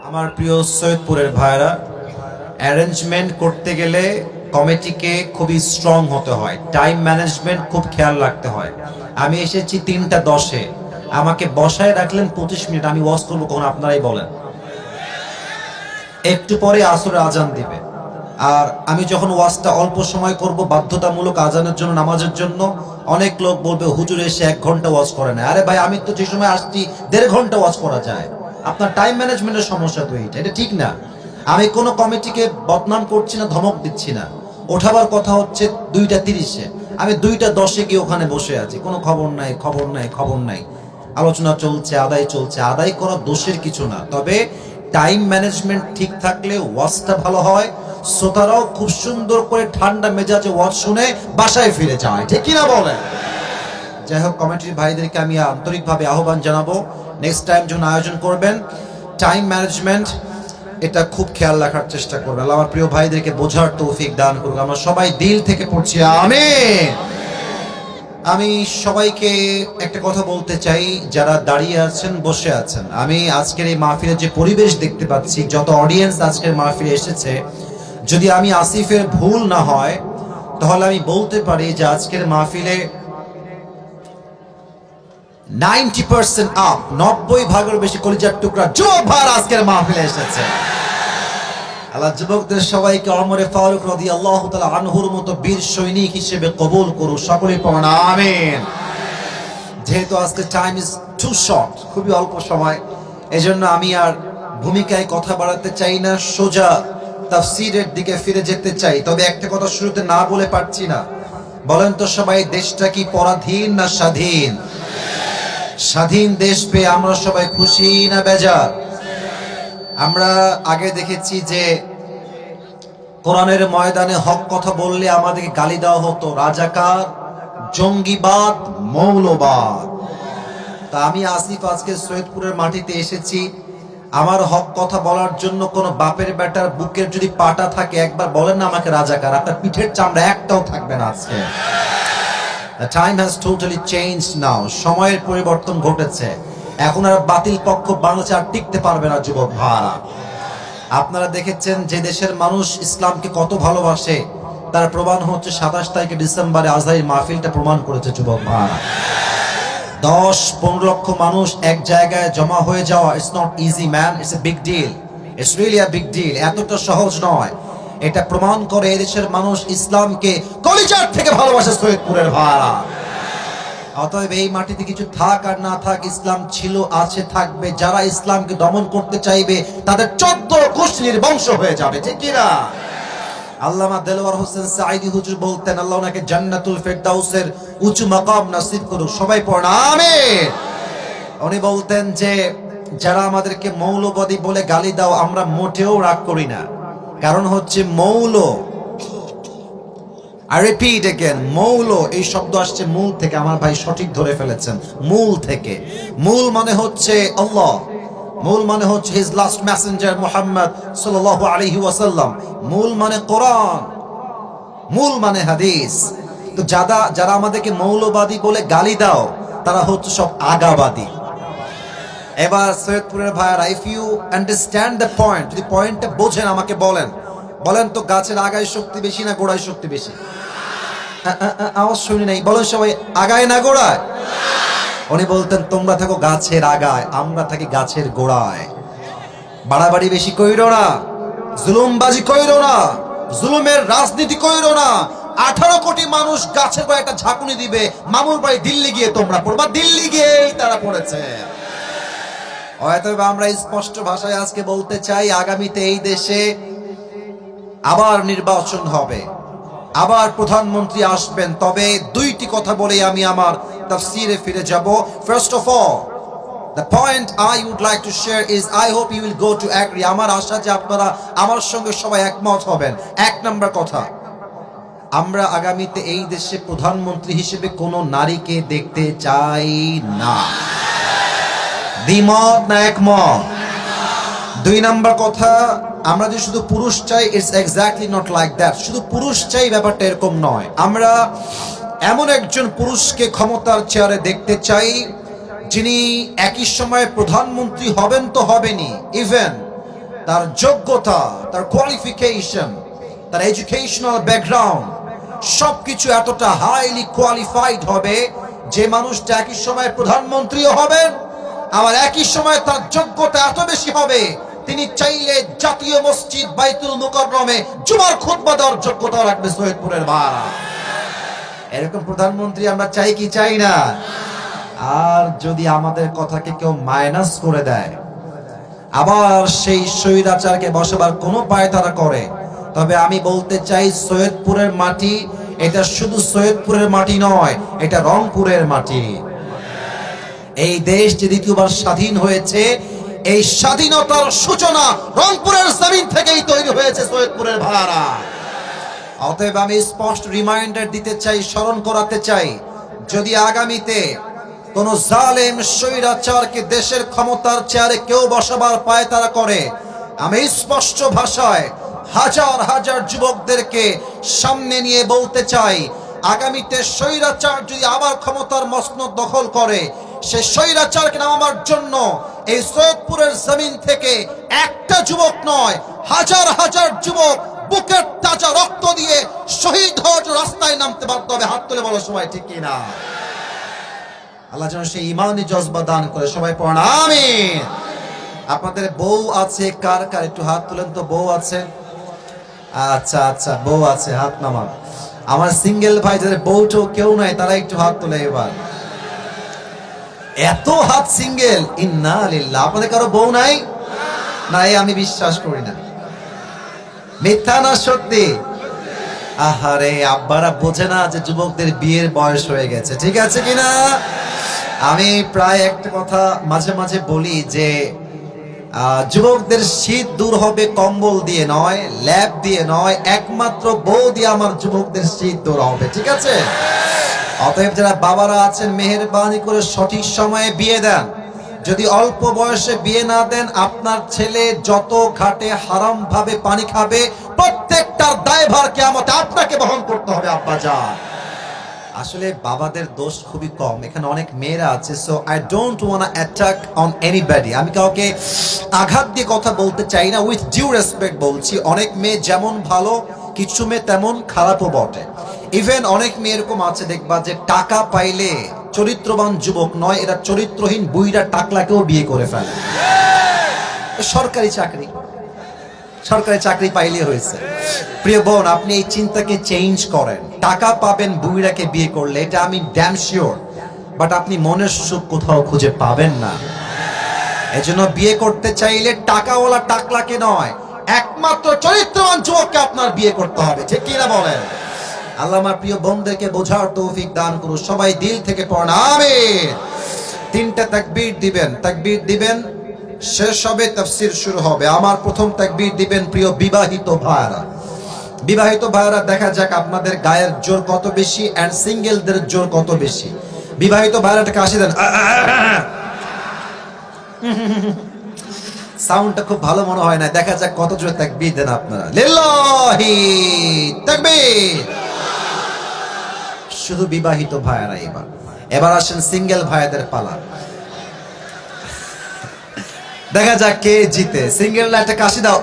আমার প্রিয় সৈয়দপুরের ভাইরা, অ্যারেঞ্জমেন্ট করতে গেলে কমিটিকে খুবই স্ট্রং হতে হয়, টাইম ম্যানেজমেন্ট খুব খেয়াল রাখতে হয়। আমি এসেছি 3:10-এ, আমাকে বসায় রাখলেন 25 মিনিট, আমি ওয়াজ করবো কখন আপনারাই বলেন? একটু পরে আসরের আজান দিবে, আর আমি যখন ওয়াজটা অল্প সময় করব বাধ্যতামূলক আজানের জন্য, নামাজের জন্য, অনেক লোক বলবে হুজুর এসে 1 ঘন্টা ওয়াজ করে না। আরে ভাই, আমি তো যে সময় আসছি 1.5 ঘন্টা ওয়াজ করা যায়। আপনার টাইম ম্যানেজমেন্টের সমস্যা তো এটা ঠিক না। আমি কোনো কমিটিকে বদনাম করছি না, ধমক দিচ্ছি না। ওঠাবার কথা হচ্ছে 2:30-এ, আমি 2:10-এ গিয়ে ওখানে বসে আছি, কোনো খবর নাই, খবর নাই, খবর নাই। আলোচনা চলছে, আদায় চলছে। আদায় করা দোষের কিছু না, তবে টাইম ম্যানেজমেন্ট ঠিক থাকলে ওয়াজটা ভালো হয়, শ্রোতারাও খুব সুন্দর করে ঠান্ডা মেজাজে ওয়াজ শুনে বাসায় ফিরে যায়, ঠিক কিনা বলেন? যাই হোক, কমিটির ভাইদেরকে আমি আন্তরিকভাবে আহ্বান জানাবো, নেক্সট টাইম যখন আয়োজন করবেন টাইম ম্যানেজমেন্ট এটা খুব খেয়াল রাখার চেষ্টা করবেন। আল্লাহ আমার প্রিয় ভাইদেরকে বোঝার তৌফিক দান করুন। আমরা সবাই দিল থেকে পড়ছি আমিন। আমি সবাইকে একটা কথা বলতে চাই, যারা দাঁড়িয়ে আছেন, বসে আছেন, আমি আজকের এই মাহফিলের যে পরিবেশ দেখতে পাচ্ছি, যত অডিয়েন্স আজকের মাহফিলে এসেছে, যদি আমি আসিফের ভুল না হয় তাহলে আমি বলতে পারি যে আজকের মাহফিলে 90% আপ, 90 ভাগের বেশি কলিজার টুকরা যুবক ভাইরা আজকের মাহফিলে এসেছে। আল্লাহ যুবকদের সবাইকে ওমর ফারুক রাদিয়াল্লাহু তাআলা আনহুর মতো বীর সৈনিক হিসেবে কবুল করুন, সকলেই পড়ুন আমিন। যেহেতু আজকে টাইম ইজ টু শর্ট, খুবই অল্প সময়, এজন্য আমি আর ভূমিকায় কথা বাড়াতে চাই না, সোজা তাফসীরের দিকে ফিরে যেতে চাই। তবে একটা কথা শুরুতে না বলে পারছি না, বলেন তো সবাই, দেশটা কি পরাধীন না স্বাধীন? স্বাধীন দেশ পেয়ে আমরা সবাই খুশি না বেজার? আমরা আগে দেখেছি যে কোরআনের ময়দানে হক কথা বললে আমাদেরকে গালি দেওয়া হতো, রাজাকার, জঙ্গিবাদ, মৌলবাদ। তা আমি আসিফ আজকে সৈয়দপুরের মাটিতে এসেছি, আমার হক কথা বলার জন্য কোন বাপের বেটার বুকের যদি পাটা থাকে, একবার বলেন না আমাকে রাজাকার, আপনার পিঠের চামড়া একটাও থাকবে না আজকে। The time has totally changed now. সময়ের পরিবর্তন ঘটেছে। এখন আর বাতিল পক্ষ বাংলাদেশে আর টিকতে পারবে না যুবক ভাইরা। আপনারা দেখেছেন যে দেশের মানুষ ইসলামকে কত ভালোবাসে, তার প্রমাণ হচ্ছে 27 তারিখে ডিসেম্বরে আজহারি মাহফিলটা প্রমাণ করেছে যুবক ভাইরা। 10-15 লক্ষ মানুষ এক জায়গায় জমা হয়ে যাওয়া, it's not easy man, it's a big deal, it's really a big deal. এতটা সহজ নয়। এটা প্রমাণ করে এদেশের মানুষ ইসলামকে কলিজার থেকে ভালোবাসে সৈয়দপুরের ভাইরা। অতএব এই মাটিতে কিছু থাক আর না থাক, ইসলাম ছিল, আছে, থাকবে। যারা ইসলামকে দমন করতে চাইবে তাদের 14 গোষ্ঠীর বংশ হয়ে যাবে, ঠিক কিনা? আল্লামা দেলোয়ার হোসেন সাঈদী হুজুর বলতেন, আল্লাহ ওনাকে জান্নাতুল ফেরদাউসের উঁচু মাকাম নসিব করুক। সবাই পড়ুন আমিন। উনি বলতেন যে যারা আমাদেরকে মৌলবাদী বলে গালি দাও, আমরা মোটেও রাগ করি না। কারণ হচ্ছে মৌল, I repeat again, মৌল এই শব্দ আসছে মূল থেকে। আমার ভাই সঠিক ধরে ফেলেছেন, মূল থেকে। মূল মানে হচ্ছে আল্লাহ, মূল মানে হচ্ছে হিজ লাস্ট মেসেঞ্জার মুহাম্মদ সাল্লাল্লাহু আলাইহি ওয়াসাল্লাম, মূল মানে কোরআন, মূল মানে হাদিস। তো যারা আমাদেরকে মৌলবাদী বলে গালি দাও, তারা হচ্ছে সব আগাবাদী। এবার সৈয়দপুরের ভাইয়ারা, if you understand the point, যদি পয়েন্টটা বোঝেন আমাকে বলেন তো গাছের আগায় শক্তি বেশি না গোড়ায় শক্তি বেশি? আওয়াজ শুনি নাই, বলেন সবাই, আগায় না গোড়ায়? উনি বলতেন তোমরা থাকো গাছের আগায়, আমরা থাকি গাছের গোড়ায়। বাড়াবাড়ি বেশি কইরো না, জুলুমবাজি কইরো না, জুলুমের রাজনীতি কইরো না। 18 কোটি মানুষ গাছের গোড়ায় একটা ঝাঁকুনি দিবে, মামুর বাড়ি দিল্লি গিয়ে তোমরা পড়বা, দিল্লি গিয়েই তারা পড়েছে। হয়তো আমরা স্পষ্ট ভাষায় আজকে বলতে চাই, আগামীতে এই দেশে আবার নির্বাচন হবে, আবার প্রধানমন্ত্রী আসবেন। তবে দুইটি কথা বলে আমি আমার তাফসীরে ফিরে যাব। First of all, the point I would like to share is I hope you will go to agree. আমার আশা যে আপনারা আমার সঙ্গে সবাই একমত হবেন। এক নাম্বার কথা, আমরা আগামীতে এই দেশে প্রধানমন্ত্রী হিসেবে কোনো নারীকে দেখতে চাই না। দ্বিমত না একমত? দুই নাম্বার কথা, আমরা যে শুধু পুরুষ চাই, it's exactly not like that. শুধু পুরুষ চাই ব্যাপারটা এরকম নয়। আমরা এমন একজন পুরুষকে ক্ষমতার চেয়ারে দেখতে চাই, যিনি একই সময়ে প্রধানমন্ত্রী হবেন তো হবেনই, ইভেন তার যোগ্যতা, তার কোয়ালিফিকেশন, তার এডুকেশনাল ব্যাকগ্রাউন্ড সবকিছু এতটা হাইলি কোয়ালিফাইড হবে যে মানুষটা একই সময়ে প্রধানমন্ত্রীও হবেন, আবার একই সময় তার যোগ্যতা এত বেশি হবে তিনি চাইলে জাতীয় মসজিদ বাইতুল মুকাররমে জুমার খুতবা দেওয়ার যোগ্যতা রাখবে সৈয়দপুরের ভাড়া। এরকম প্রধানমন্ত্রী আমরা চাই কি চাই না? আর যদি আমাদের কথাকে কেউ মাইনাস করে দেয়, আবার সেই স্বৈরাচারকে বসাবার কোনো পায়তারা করে, তবে আমি বলতে চাই সৈয়দপুরের মাটি, এটা শুধু সৈয়দপুরের মাটি নয়, এটা রংপুরের মাটি। এই দেশ যে দ্বিতীয়বার স্বাধীন হয়েছে, এই স্বাধীনতার সূচনা রংপুরের জমিন থেকেই তৈরি হয়েছে সৈয়দপুরের ভাড়া। অতএব আমি স্পষ্ট রিমাইন্ডার দিতে চাই, স্মরণ করাতে চাই, যদি আগামীতে কোন জালেম স্বৈরাচারকে দেশের ক্ষমতার চেয়ারে কেউ বসাবার পায়তারা করে, আমি স্পষ্ট ভাষায় হাজার হাজার যুবকদেরকে সামনে নিয়ে বলতে চাই, আগামীতে স্বৈরাচার যদি আবার ক্ষমতার মসনদ দখল করে, সে স্বৈরাচারকে নামাবার জন্য এই সৈয়দপুরের জমিন থেকে একটা যুবক নয়, হাজার হাজার যুবক বুকের তাজা রক্ত দিয়ে শহীদ হওয়ার রাস্তায় নামতে বাধ্য হবে। হাত তুলে বলো সবাই, ঠিক কিনা? আল্লাহ যেন সেই ইমানি জজবা দান করে। সবাই পড়েন আমিন। আপনাদের বউ আছে কার কার? একটু হাত তুলেন তো। বউ আছে? আচ্ছা আচ্ছা, বউ আছে, হাত নামান। আমার সিঙ্গেল ভাই যাদের বউটো কেউ নাই, তারা একটু হাত তোলে এবার। এত হাত সিঙ্গেল, ইন্না লিল্লাহ। আপনাদের কারো বউ নাই? না, আমি বিশ্বাস করি না। মিথ্যা না সত্যি? আহারে, আব্বারা বোঝে না যে যুবকদের বিয়ের বয়স হয়ে গেছে, ঠিক আছে কিনা? আমি প্রায় একটা কথা মাঝে মাঝে বলি যে যুবকদের শীত দূর হবে কম্বল দিয়ে নয়, ল্যাপ দিয়ে নয়, একমাত্র বউ দিয়ে আমার যুবকদের শীত দূর হবে, ঠিক আছে? অতএব যারা বাবারা আছেন, মেহেরবানি করে সঠিক সময়ে বিয়ে দেন। যদি অল্প বয়সে বিয়ে না দেন, আপনার ছেলে যত ঘাটে হারাম ভাবে পানি খাবে, প্রত্যেকটার দায়ভার কিয়ামতে আপনাকে বহন করতে হবে আব্বাজান। আসলে বাবাদের দোষ খুবই কম, এখানে অনেক মেয়েরা আছে। So I don't want attack on anybody. আমি কাউকে আঘাত দিয়ে কথা বলতে চাই না, উইথ ডিউ রেসপেক্ট বলছি। অনেক মেয়ে যেমন ভালো, কিছু মেয়ে তেমন খারাপও বটে। ইভেন অনেক মেয়ে এরকম আছে দেখবা যে টাকা পাইলে চরিত্রবান যুবক নয়, এরা চরিত্রহীন বুইরা টাকলাকেও বিয়ে করে ফেলে। সরকারি চাকরি পাইলে হয়েছে। প্রিয় বোন, আপনি এই চিন্তাকে চেঞ্জ করেন। টাকা পাবেন বুইরাকে বিয়ে করলে, এটা আমি ড্যাম শিওর, বাট আপনি মনের সুখ কোথাও খুঁজে পাবেন না। এজন্য বিয়ে করতে চাইলে টাকাওয়ালা টাকলাকে নয়, একমাত্র চরিত্রবান যুবককে আপনার বিয়ে করতে হবে, ঠিক কি না বলেন? আল্লাহ আমার প্রিয় বোনদেরকে বোঝার তৌফিক দান করুন, সবাই দিল থেকে পড়েন আমিন। তিনটা তাকবীর দিবেন, তাকবীর দিবেন, শেষ হবে তাফসীর শুরু হবে। আমার প্রথম তাকবীর দিবেন প্রিয় বিবাহিত ভাইরা। বিবাহিত ভাইরা দেখা যাক আপনাদের গায়ের জোর কত বেশি এন্ড সিঙ্গেলদের জোর কত বেশি। বিবাহিত ভাইরাটাকে হাসি দেন, সাউন্ডটা খুব ভালো মনে হয় না, দেখা যাক কত জোরে তাকবীর দেন আপনারা। লিল্লাহি তাকবীর। শুধু বিবাহিত ভাইরা। এবার আসেন সিঙ্গেল ভাইদের পালা, দেখা যাক কে জিতে। সিঙ্গেলরা একটা কাশি দাও।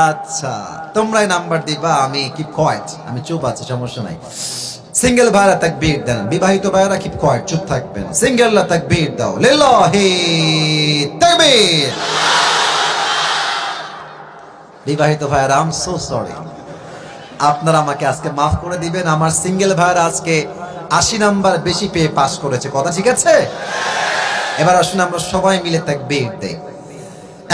আচ্ছা, তোমরাই নাম্বার দিবা, আমি কিপ কোয়াইট, আমি চুপ আছি, সমস্যা নাই। সিঙ্গেল ভাইরা তাকবীর দেন, বিবাহিত ভাইরা কিপ কোয়াইট, চুপ থাকবেন। সিঙ্গেলরা তাকবীর দাও, লিল্লাহি তাকবীর। বিবাহিত ভাইরা আই এম সো সরি, আপনারা আমাকে আজকে মাফ করে দিবেন। আমার সিঙ্গেল ভাইরা আজকে 80 নাম্বার বেশি পেয়ে পাস করেছে, কথা ঠিক আছে? এবার আসুন আমরা সবাই মিলে তাকবীর দেই।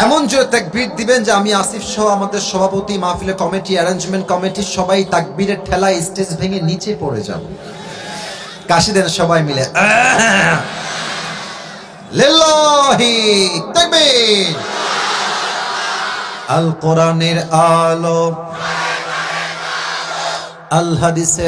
এমন জোরে তাকবীর দিবেন যে আমি আসিফ সহ আমাদের সভাপতি, মাহফিলের কমিটি, অ্যারেঞ্জমেন্ট কমিটি সবাই তাকবীরের ঠেলায় স্টেজ ভেঙে নিচে পড়ে যাব। কাশি দেন সবাই মিলে, লিল্লাহি তাকবীর। আল কোরআনের আলো, আল হাদিসের